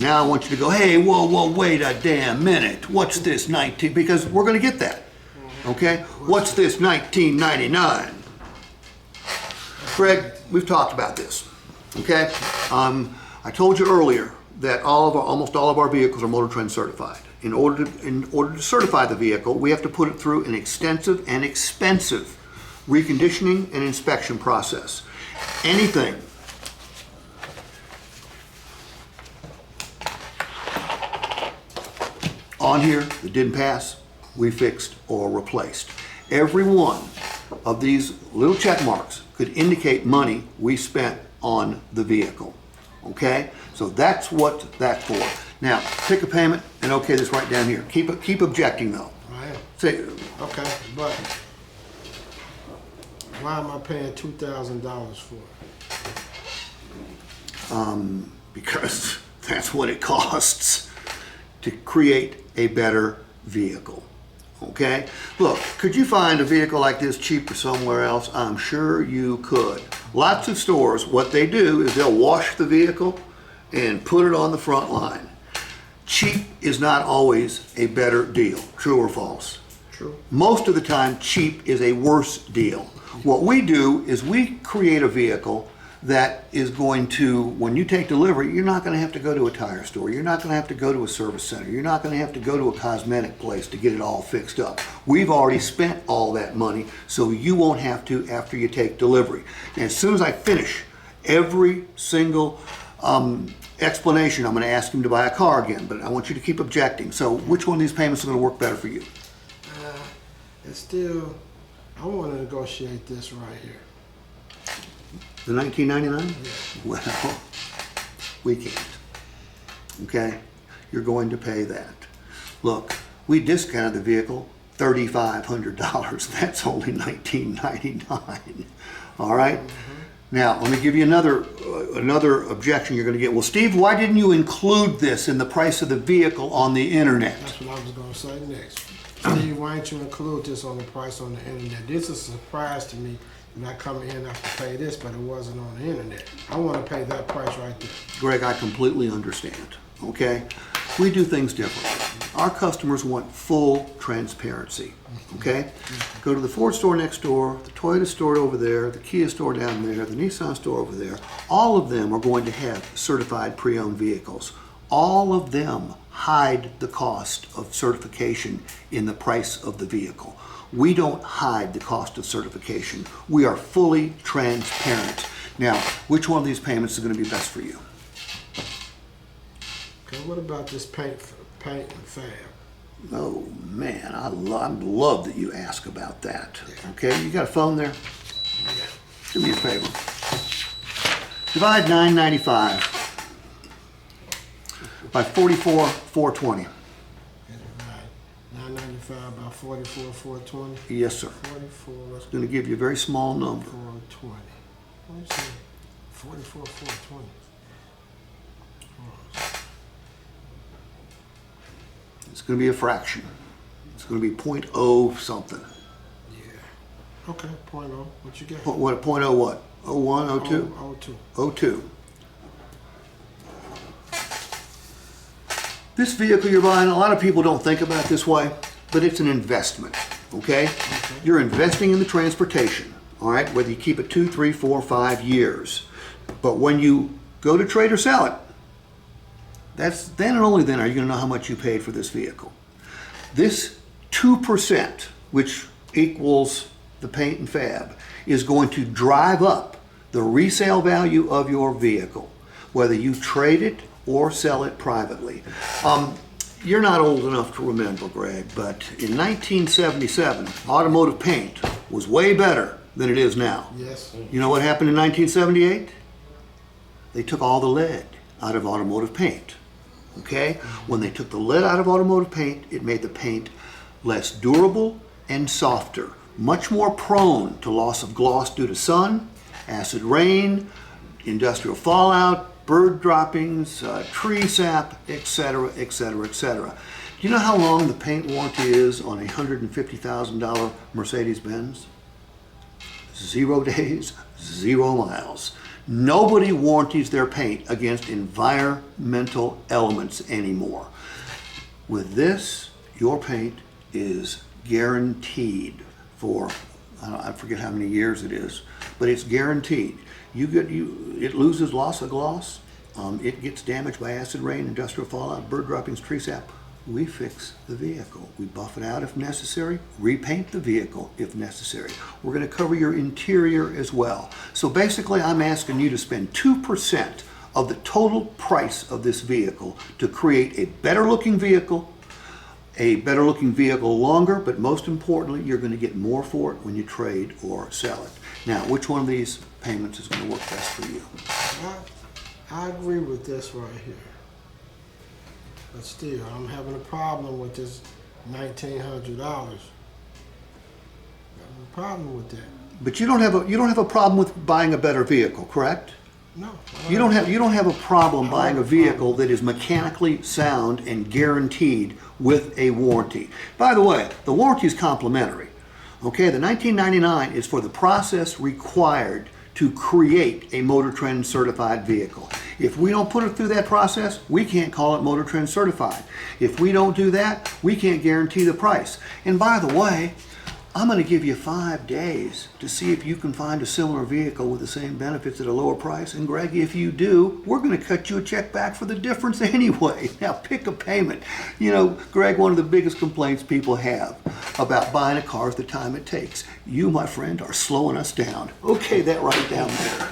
Now I want you to go, hey, whoa, wait a damn minute. What's this 19, because we're gonna get that, okay? What's this 1999? Greg, we've talked about this, okay? I told you earlier that almost all of our vehicles are MotorTrend certified. In order to certify the vehicle, we have to put it through an extensive and expensive reconditioning and inspection process. Anything on here that didn't pass, we fixed or replaced. Every one of these little check marks could indicate money we spent on the vehicle. Okay? So that's what that's for. Now, pick a payment and okay this right down here. Keep objecting though. Right. Say, Okay, but why am I paying $2,000 for it? because that's what it costs to create a better vehicle. Okay? Look, could you find a vehicle like this cheaper somewhere else? I'm sure you could. Lots of stores, what they do is they'll wash the vehicle and put it on the front line. Cheap is not always a better deal. True or false? True. Most of the time, cheap is a worse deal. What we do is we create a vehicle that is going to, when you take delivery, you're not going to have to go to a tire store. You're not going to have to go to a service center. You're not going to have to go to a cosmetic place to get it all fixed up. We've already spent all that money, so you won't have to after you take delivery. And as soon as I finish every single explanation, I'm going to ask him to buy a car again, but I want you to keep objecting. So which one of these payments is going to work better for you? It's still, I want to negotiate this right here. The 1999? Yeah. Well, we can't. Okay? You're going to pay that. Look, we discounted the vehicle $3,500. That's only $1,999. All right? Now, let me give you another objection you're going to get. Well, Steve, why didn't you include this in the price of the vehicle on the internet? That's what I was going to say next. Steve, why didn't you include this on the price on the internet? This is a surprise to me. And I come in and I have to pay this, but it wasn't on the internet. I want to pay that price right there. Greg, I completely understand, okay? We do things differently. Our customers want full transparency, okay? Go to the Ford store next door, the Toyota store over there, the Kia store down there, the Nissan store over there. All of them are going to have certified pre-owned vehicles. All of them hide the cost of certification in the price of the vehicle. We don't hide the cost of certification. We are fully transparent. Now, which one of these payments is going to be best for you? Okay, what about this paint and fab? Oh man, I love that you ask about that. Okay, you got a phone there? Do me a favor. Divide 995 by 44,420. 995 by 44, 420. Yes, sir. 44. It's going to give you a very small number. 420. What is it? 44, 420. It's going to be a fraction. It's going to be 0.0 something. Yeah. Okay, point oh. What you got? What, 0.0 what? 01, 02? 02. 02. This vehicle you're buying, a lot of people don't think about it this way, but it's an investment, okay? You're investing in the transportation, all right, whether you keep it 2, 3, 4, 5 years. But when you go to trade or sell it, that's then and only then are you going to know how much you paid for this vehicle. This 2%, which equals the paint and fab, is going to drive up the resale value of your vehicle, whether you trade it or sell it privately. You're not old enough to remember, Greg, but in 1977, automotive paint was way better than it is now. Yes. You know what happened in 1978? They took all the lead out of automotive paint. Okay? When they took the lead out of automotive paint, it made the paint less durable and softer, much more prone to loss of gloss due to sun, acid rain, industrial fallout, bird droppings, tree sap, etc., etc., etc. Do you know how long the paint warranty is on a $150,000 Mercedes-Benz? 0 days, 0 miles. Nobody warranties their paint against environmental elements anymore. With this, your paint is guaranteed for, I forget how many years it is, but it's guaranteed. It loses loss of gloss, it gets damaged by acid rain, industrial fallout, bird droppings, tree sap. We fix the vehicle. We buff it out if necessary, repaint the vehicle if necessary. We're going to cover your interior as well. So basically, I'm asking you to spend 2% of the total price of this vehicle to create a better looking vehicle longer, but most importantly, you're going to get more for it when you trade or sell it. Now, which one of these payments is going to work best for you? I agree with this right here. But still, I'm having a problem with this $1,900. I'm a problem with that. But you don't have a problem with buying a better vehicle, correct? No. You don't have a problem buying a vehicle that is mechanically sound and guaranteed with a warranty. By the way, the warranty is complimentary. Okay, the $19.99 is for the process required to create a MotorTrend certified vehicle. If we don't put it through that process, we can't call it MotorTrend certified. If we don't do that, we can't guarantee the price. And by the way, I'm going to give you 5 days to see if you can find a similar vehicle with the same benefits at a lower price. And Greg, if you do, we're going to cut you a check back for the difference anyway. Now pick a payment. You know, Greg, one of the biggest complaints people have about buying a car is the time it takes. You, my friend, are slowing us down. Okay, that right down there.